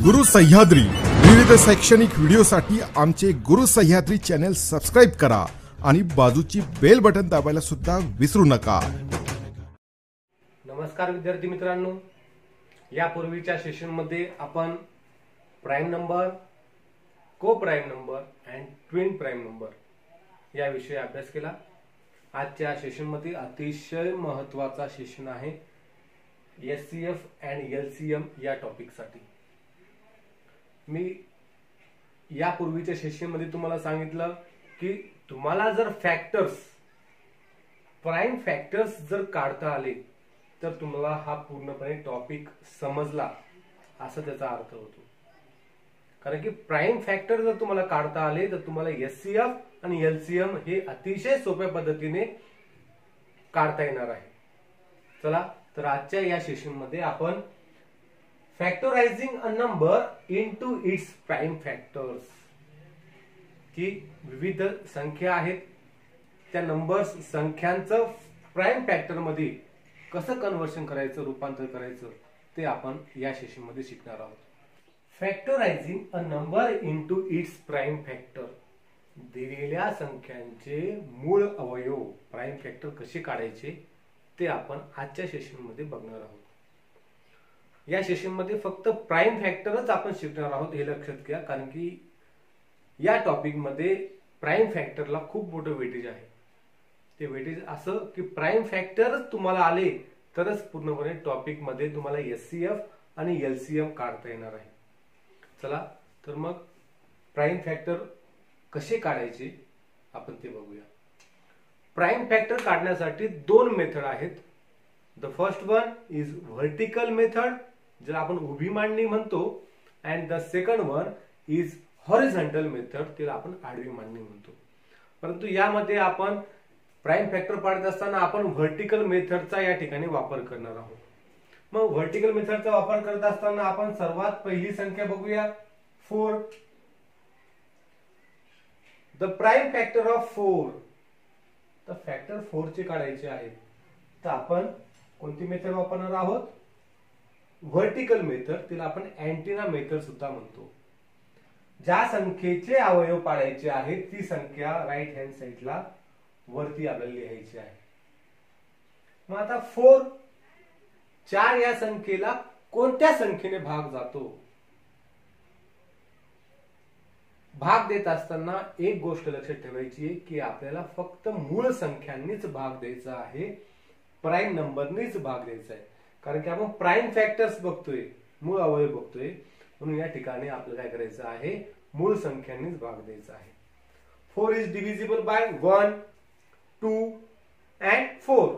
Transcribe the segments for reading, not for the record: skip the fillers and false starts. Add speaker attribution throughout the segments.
Speaker 1: गुरु सह्याद्री विविध शैक्षणिक व्हिडिओसाठी आमचे गुरु सह्याद्री चॅनल सबस्क्राइब करा आणि बाजूची बेल बटन दाबायला सुद्धा विसरू नका।
Speaker 2: नमस्कार विद्यार्थी मित्रांनो, यापूर्वीच्या सेशन मध्ये आपण प्राइम नंबर, को prime number and twin prime number याविषयी अभ्यास केला। आजच्या सेशन मध्ये अतिशय महत्त्वाचा सेशन आहे एचसीएफ अँड एलसीएम या टॉपिक साठी। मी यापूर्वीच्या सेशन मध्ये तुम्हाला सांगितलं की तुम्हाला जर फॅक्टर्स, प्राइम फॅक्टर्स जर काढता आले तर तुम्हाला हा पूर्णपणे टॉपिक समजला असं त्याचा अर्थ होतो। कारण की प्राइम फॅक्टर जर तुम्हाला काढता आले तर तुम्हाला एचसीएफ आणि एलसीएम हे अतिशय सोप्या पद्धतीने काढता येणार आहे। चला तर आजच्या या सेशन मध्ये आपण factorizing a number into its prime factors, की विविध संख्या आहेत त्या नंबर्स संख्यांचं प्राइम फॅक्टर मध्ये कसं कन्वर्शन करायचं, रूपांतर करायचं ते आपण या सेशन मध्ये शिकणार आहोत। Factorizing a number into its prime factor, दिलेल्या संख्यांचे मूळ अवयव प्राइम फॅक्टर कसे काढायचे ते आपण आजच्या सेशन मध्ये बघणार आहोत। या सेशन मध्ये फक्त प्राइम फॅक्टरच आपण शिकणार आहोत हे लक्षात घ्या, कारण की या टॉपिक मध्ये प्राइम फॅक्टरला खूप मोठं वेटेज आहे। ते वेटेज असं की प्राइम फॅक्टरच तुम्हाला आले तरच पूर्णपणे टॉपिक मध्ये तुम्हाला एचसीएफ आणि एलसीएम काढता येणार आहे। चला तर मग प्राइम फॅक्टर कसे काढायचे आपण ते बघूया। प्राइम फॅक्टर काढण्यासाठी दोन मेथड आहेत। The first one is vertical method, जर आपण उभी मांडणी म्हणतो, and the second one is horizontal method, तिला आपण आडवी मांडणी म्हणतो। परंतु यामध्ये आपण प्राइम फॅक्टर काढत असताना आपण व्हर्टिकल मेथडचा या ठिकाणी वापर करणार आहोत। मग व्हर्टिकल मेथडचा वापर करत असताना आपण सर्वात पहिली संख्या बघूया 4। द प्राइम फॅक्टर ऑफ 4, तर फॅक्टर 4 चे काढायचे आहेत तर आपण कोणती मेथड वापरणार आहोत? व्हर्टिकल मेथड, तिला आपण अँटिना मेथड सुद्धा म्हणतो। ज्या संख्येचे अवयव पाडायचे आहेत ती संख्या राईट हँड साइडला वरती आपल्याला लिहायची आहे। मग आता 4 या संख्येला कोणत्या संख्येने भाग जातो? भाग देत असताना एक गोष्ट लक्षात ठेवायची आहे की आपल्याला फक्त मूळ संख्यांनीच भाग द्यायचा आहे, प्राइम नंबरनीच भाग द्यायचा आहे। कारण की आपण प्राइम फॅक्टर्स बघतोय, मूळ अवयव बघतोय, म्हणून या ठिकाणी आपल्याला काय करायचं आहे? मूळ संख्यांनीच भाग द्यायचा आहे। 4 इज डिव्हिजिबल बाय 1, 2 अँड 4।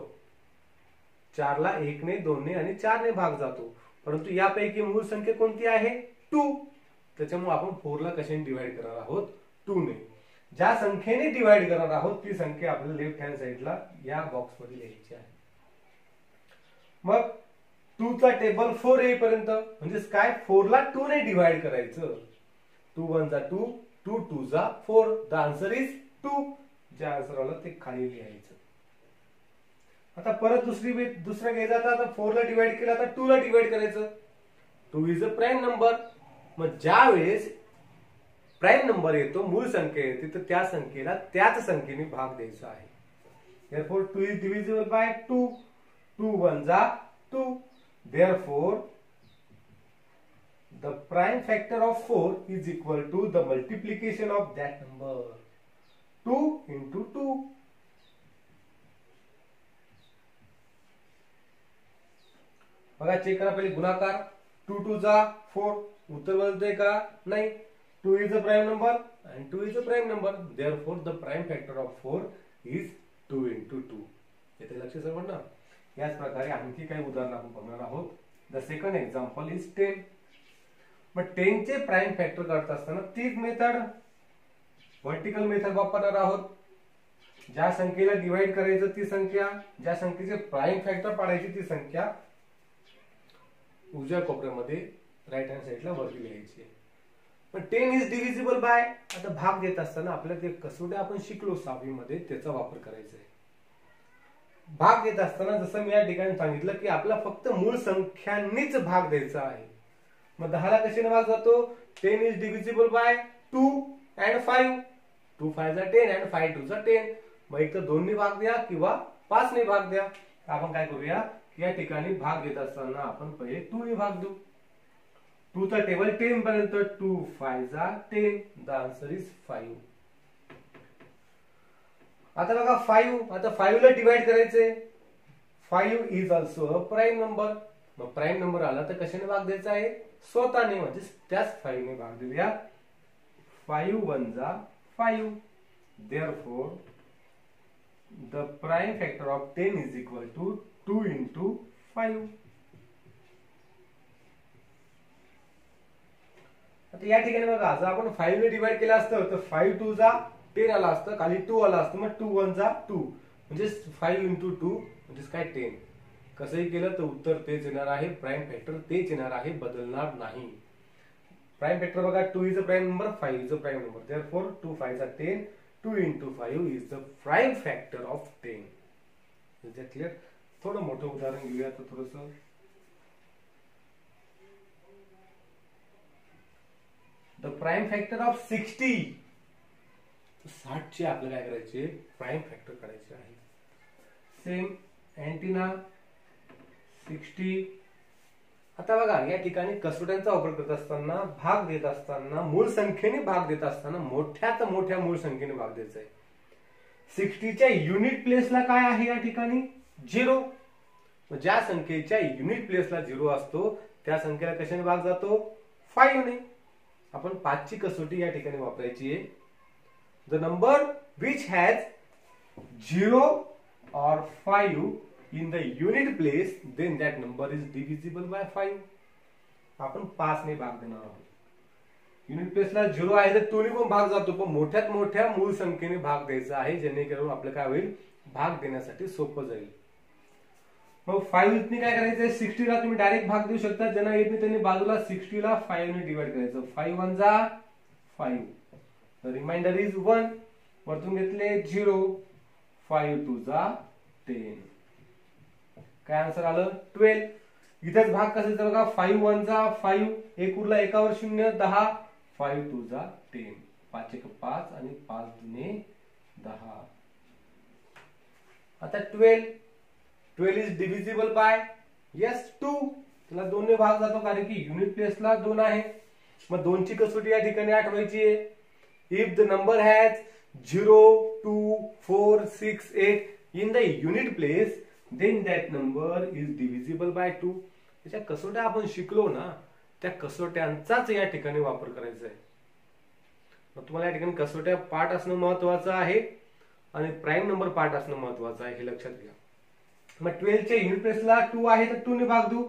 Speaker 2: 4 ला 1 ने, 2 ने आणि 4 ने भाग जातो, परंतु यापैकी मूळ संख्या कोणती आहे? 2। त्याच्यामुळे आपण 4 ला कशाने डिवाइड करणार आहोत? 2 ने। ज्या संख्येने डिवाइड करणार आहोत ती संख्या आपल्याला लेफ्ट हँड साइडला या बॉक्स मध्ये लिहायची आहे। मग 2 चा टेबल 4 येईपर्यंत, म्हणजे काय? 4 ला 2 ने डिवाइड करायचं। 2 1 जा 2, 2 2 जा 4, द आन्सर इज 2। जे आन्सर आलं ते खाली लिहायचं। आता परत दुसरा घ्यायचा, आता 4 ला डिवाइड केला, आता 2 ला डिवाइड करायचं। 2 इज अ प्राइम नंबर। मग ज्या वेळेस प्राइम नंबर येतो, मूळ संख्या येते, तर त्या संख्येला त्याच संख्येने भाग द्यायचा आहे। therefore 2 is divisible by 2, 2 1 जा 2, therefore the prime factor of 4 is equal to the multiplication of that number, 2 into 2। बघा, चेक करा पहिले गुणाकार। 2 2 जा 4, उत्तर बदलते का? नाही। 2 is a prime number and 2 is a prime number, therefore the prime factor of 4 is 2 into 2। येथे लक्ष समजलं? याच प्रकारे आणखी काही उदाहरण आपण बघणार आहोत। The second example is 10। मग 10 चे प्राइम फॅक्टर करत असताना तीच मेथड, व्हर्टिकल मेथड वापरणार आहोत। ज्या संख्येला डिवाइड करायचं ती संख्या, ज्या संख्येचे प्राइम फॅक्टर पाडायची ती संख्या उजव्या कोपऱ्यामध्ये राईट हँड साइडला वरती लिहायची। पण 10 इज डिव्हिजिबल बाय, आता भाग देत असताना आपल्याला ते कसोट्या आपण शिकलो 6वी मध्ये, त्याचा वापर करायचा आहे। भाग देत असताना जसं मी या ठिकाणी सांगितलं की आपला फक्त मूळ संख्यांनीच भाग द्यायचा आहे, मग 10 ला कशाने भाग जातो? 10 इज डिव्हिजिबल बाय 2 अँड 5. 2 5 जा 10 अँड 5 2 जा 10. मग एक तर 2 ने भाग द्या किंवा 5 ने भाग द्या. आपण काय करूया, या ठिकाणी भाग देत असताना आपण पहिले 2 ने भाग देऊ. 2 चा टेबल 10 पर्यंत. 2 5 जा 10. The answer is 5. आता बघा 5. आता 5 ला डिवाइड करायचे. 5 is also a prime number. मग प्राईम नंबर आला तर कशाने भाग द्यायचा आहे? स्वतःने, म्हणजे त्याच 5 ने भाग देऊया. 5 1 जा 5. Therefore, the prime factor of 10 is equal to 2 into 5. आता या ठिकाणी बघा, जर आपण 5 ने डिवाइड केलं असतं तर 5 2 जा 10 आला असतं, खाली 2 आला असतं. मग 2 1 जा 2, म्हणजे 5 into 2 म्हणजे काय 10. कसंही केलं तर उत्तर तेच येणार आहे. प्राईम फॅक्टर तेच येणार आहे, बदलणार नाही. प्राईम फॅक्टर बघा, 2 is a prime number, 5 is a prime number. Therefore 2 5 जा 10. 2 into 5 is the prime factor of 10. Is that clear? थोडं मोठं उदाहरण घेऊया तर थोडस. The prime factor of 60. 60 चे आपल्याला काय करायचे? प्राईम फॅक्टर काढायचे आहे. Same antenna 60. आता बघा, या ठिकाणी कसोट्यांचा वापर करत असताना, भाग देत असताना, मूळ संख्येने भाग देत असताना मोठ्यात मोठ्या मूळ संख्येने भाग द्यायचा आहे. 60 च्या युनिट प्लेसला काय आहे या ठिकाणी? 0. ज्या संख्येच्या युनिट प्लेसला 0 असतो त्या संख्येला कशाने भाग जातो? 5 ने. आपण 5 ची कसोटी या ठिकाणी वापरायची आहे. The number which has 0 or 5 in the unit place, then that number is divisible by 5. आपण 5 ने भाग देणार आहोत. युनिट प्लेसला 0 आहे तर 2 ने पण भाग जातो, पण मोठ्यात मोठ्या मूळ संख्येने भाग द्यायचा आहे, जेणेकरून आपलं काय होईल? भाग देण्यासाठी सोपं जाईल. मग 5 ने काय करायचंय? 60 ला तुम्ही डायरेक्ट भाग देऊ शकता. ज्यांना येत नाही त्यांनी बाजूला 60 ला 5 ने डिवाइड करायचं. 5 1 जा 5. The remainder is 1. वरतून घेतले 0. 5 2 जा 10. काय आन्सर आलं? 12. इथेच भाग कसा बघा, 5 1 जा 5. एक उरला, एकावर 0 10. 5 2 जा 10. 5 1 5 आणि 5 2 10. आता 12. 12 इज डिव्हिजिबल बाय यस 2. त्याला 2 ने भाग जातो, कारण की युनिट प्लेसला 2 आहे. मग 2 ची कसोटी या ठिकाणी आठवायची आहे. If the number has 0 2 4 6 8 in the unit place, then that number is divisible by 2. त्याच्या कसोट्या आपण शिकलो ना, त्या कसोट्यांचाच या ठिकाणी वापर करायचा आहे. मग तुम्हाला या ठिकाणी कसोट्या पाठ असणं महत्वाचं आहे आणि प्राईम नंबर पाठ असणं महत्वाचं आहे, हे लक्षात घ्या. मग 12 च्या युनिट प्लेसला 2 आहे तर 2 ने भाग देऊ.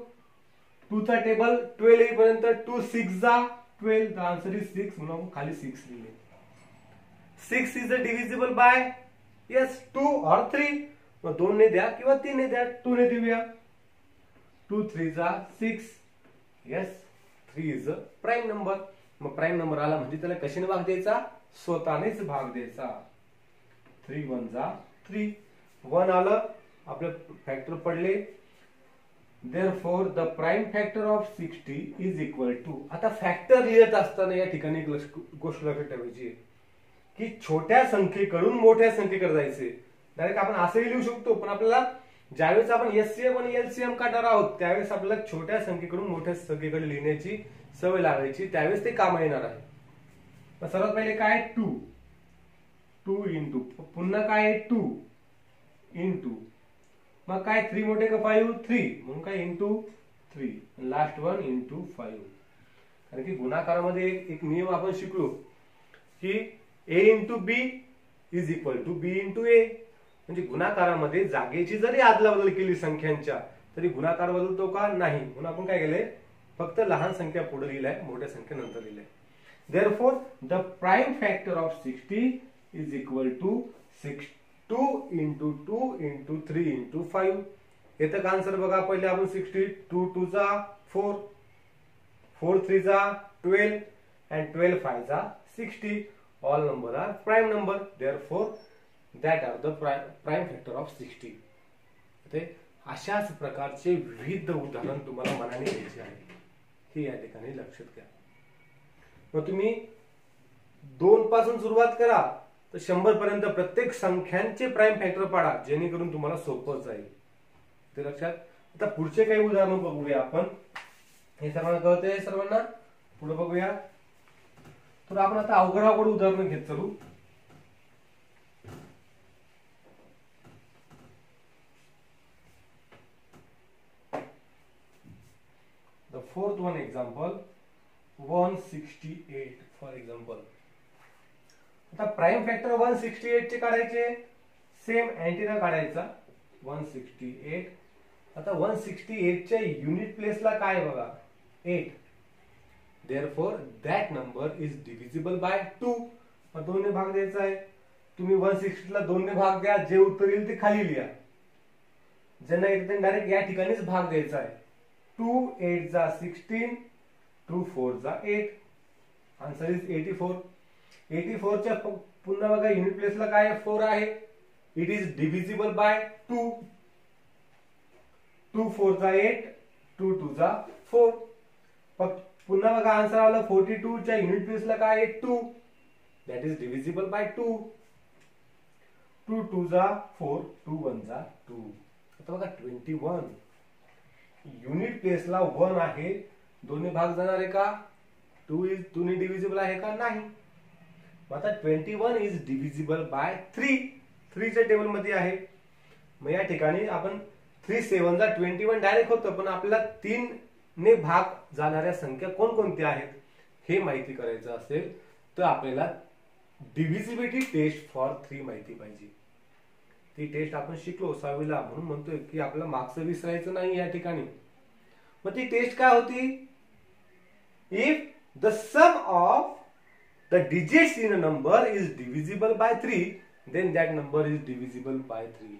Speaker 2: 2 चा टेबल 12 येईपर्यंत 2 6 जा 12. द आन्सर इज 6, म्हणून खाली 6 लिहिले. 6 is a divisible by yes 2 और 3. मग 2 ने द्या किंवा 3 ने द्या. 2 ने देऊया. 2 3 जा 6. Yes 3 is a prime number. मग प्राईम नंबर आला म्हणजे त्याला कशाने भाग द्यायचा? स्वतःनेच भाग द्यायचा. 3 1 जा 3. 1 आलं, आपले फॅक्टर पडले. Therefore the prime factor of 60 is equal to. आता फॅक्टर लिहित असताना या ठिकाणी एक गोष्ट लक्षात ठेवायची आहे की छोट्या संख्येकडून मोठ्या संख्येकडे जायचे. डायरेक्ट आपण असंही लिहू शकतो, पण आपल्याला ज्यावेळेस आपण एचसीएम आणि एलसीएम काढणार आहोत त्यावेळेस आपल्याला छोट्या संख्येकडून मोठ्या संख्येकडे लिहिण्याची सवय लावायची, त्यावेळेस ते काम येणार आहे. सर्वात पहिले काय? 2 इंटू, पुन्हा काय? 2 इंटू, मग काय 3 मोठे का 5? 3, म्हणून काय इंटू 3, लास्ट वन इंटू 5. कारण की गुणाकारामध्ये एक नियम आपण शिकलो की A into B is equal to B into A. म्हणजे गुणाकारामध्ये जागेची जरी आदलाबदल केली संख्यांच्या तरी गुणाकार बदलतो का? नाही. म्हणून आपण काय केलंय? फक्त लहान संख्या पुढे लिहिलाय, मोठ्या संख्या नंतर लिहिलाय. Therefore the prime factor of 60 is equal to 2 into 2 into 3 into 5. येतं का आन्सर? बघा पहिले आपण 60, 2 2 जा 4, 4 3 जा 12 and 12 5 जा 60. All number are prime number. Therefore that are the prime factor of 60. अशाच प्रकारचे विविध उदाहरण तुम्हाला मनाने घ्यायचे आहे. हे या ठिकाणी लक्षात घ्या. मग तुम्ही 2 पासून सुरुवात करा तर 100 पर्यंत प्रत्येक संख्यांचे प्राइम फॅक्टर पाडा, जेणेकरून तुम्हाला सोपं जाईल. ते लक्षात. आता पुढचे काही उदाहरण बघूया आपण. हे सर्वांना कळतंय? सर्वांना पुढे बघूया. तर आपण आता अवघड उदाहरण घेत चालू. The fourth one example 168 for example. आता प्राइम फॅक्टर 168 चे काढायचे, सेम अँटिना काढायचा 168. आता 168 च्या युनिट प्लेसला काय बघा 8. Therefore that number is divisible by 2. मग 2 ने भाग द्यायचा आहे. तुम्ही 160 ला 2 ने भाग द्या, जे उत्तर येईल ते खाली लिहा. ज्यांना येते डायरेक्ट या ठिकाणीच भाग द्यायचा आहे. 2 8 जा 16, 2 4 जा 8. Answer is 84. 84 च्या पुन्हा बघा युनिट प्लेसला काय 4 आहे. It is divisible bye 2. 2 4 जा 8, 2 2 जा 4. पुन्हा बघा आन्सर आला 42 च्या युनिट प्लेसला काय आहे 2. That is divisible bye 2. 2 2 जा 4, 2 1 जा 2. आता बघा 21 युनिट प्लेसला 1 आहे, 2 ने भाग जाणार आहे का? 2 ने डिव्हिजिबल आहे का? नाही. आता 21 इज डिव्हिजिबल बाय 3. 3 च्या टेबल मध्ये आहे. मग या ठिकाणी आपण 3 7 जा 21 डायरेक्ट होतं, पण आपल्याला 3 ने भाग जाणाऱ्या संख्या कोणकोणत्या आहेत हे माहिती करायचं असेल तर आपल्याला डिव्हिजिबिलिटी टेस्ट फॉर 3 माहिती पाहिजे. ती टेस्ट आपण शिकलो 6वीला, म्हणून म्हणतोय की आपल्याला मागचं विसरायचं नाही या ठिकाणी. मग ती टेस्ट काय होती? If the sum of the digits in a number is divisible by 3, then that number is divisible by 3.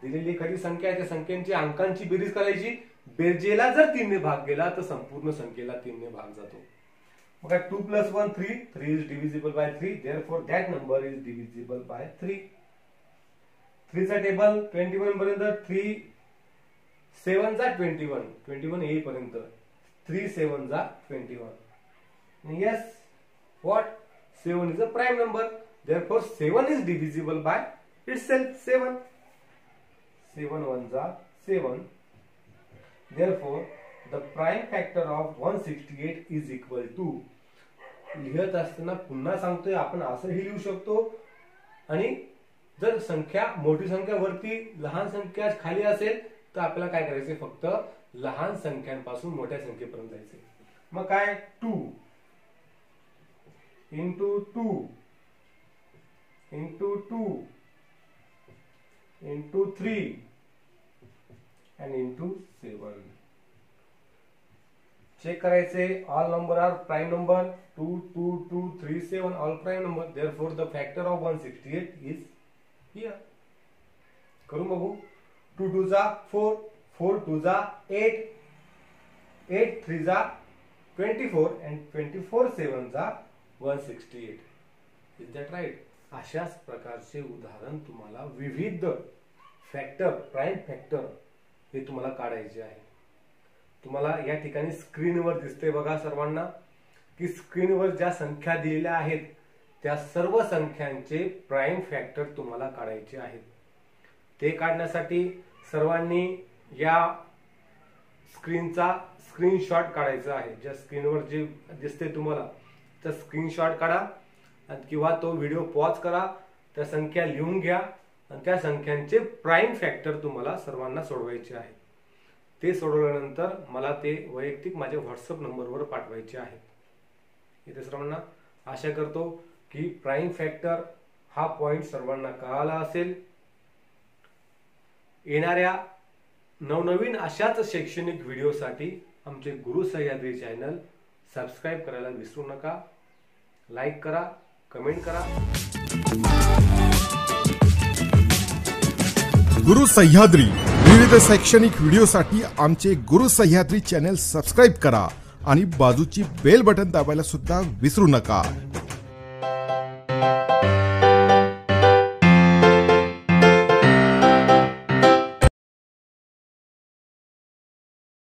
Speaker 2: दिलेली एखादी संख्या आहे, त्या संख्यांची अंकांची बेरीज करायची. बेरजेला जर 3 ने भाग गेला तर संपूर्ण संख्येला 3 ने भाग जातो. मग 2 + 1 3. 3 is divisible by 3. Therefore that number is divisible by 3. 3 चा टेबल 21 पर्यंत 3 7 जा 21. 21 येईपर्यंत 3 7 जा 21. Yes, what? 7 is a prime number. Therefore 7 is divisible by itself. 7 7 1 जा 7. Therefore the prime factor of 168 is equal to. लिहत असताना पुन्हा सांगतोय आपण असंही लिहू शकतो. आणि जर संख्या मोठी संख्या वरती लहान संख्या खाली असेल तर आपल्याला काय करायचे? फक्त लहान संख्यांपासून मोठ्या संख्येपर्यंत जायचे. मग काय 2 into 2 into 2 into 3 and into 7. Check करायचे. All number are prime number. 2 2 2 3 7 all prime number. Therefore the factor of 168 is here. करून बघू. 2 2 जा 4, 4 2 जा 8, 8 3 जा 24 and 24 7 जा 168. Is that right? अशाच प्रकारचे उदाहरण तुम्हाला विविध फॅक्टर, प्राइम फॅक्टर हे तुम्हाला काढायचे आहे. तुम्हाला या ठिकाणी स्क्रीनवर दिसते बघा सर्वांना की स्क्रीनवर ज्या संख्या दिलेल्या आहेत त्या सर्व संख्यांचे प्राइम फॅक्टर तुम्हाला काढायचे आहेत. ते काढण्यासाठी सर्वांनी या स्क्रीनचा स्क्रीनशॉट काढायचा आहे. ज्या स्क्रीनवर जे दिसते तुम्हाला तर स्क्रीनशॉट काढा किंवा तो व्हिडिओ पॉज करा, त्या संख्या लिहून घ्या आणि त्या संख्यांचे प्राइम फॅक्टर तुम्हाला सर्वांना सोडवायचे आहे. ते सोडवल्यानंतर मला ते वैयक्तिक माझ्या व्हॉट्सअप नंबरवर पाठवायचे आहे. इथे सर्वांना आशा करतो की प्राइम फॅक्टर हा पॉइंट सर्वांना कळाला असेल. येणाऱ्या नवनवीन अशाच शैक्षणिक व्हिडिओसाठी आमचे गुरु सह्याद्री चॅनल सबस्क्राइब करायला विसरू नका. लाईक करा, कमेंट करा.
Speaker 1: गुरु सह्याद्री विविध शैक्षणिक व्हिडिओसाठी आमचे गुरु सह्याद्री चॅनल सबस्क्राइब करा आणि बाजूची बेल बटन दाबायला सुद्धा विसरू नका.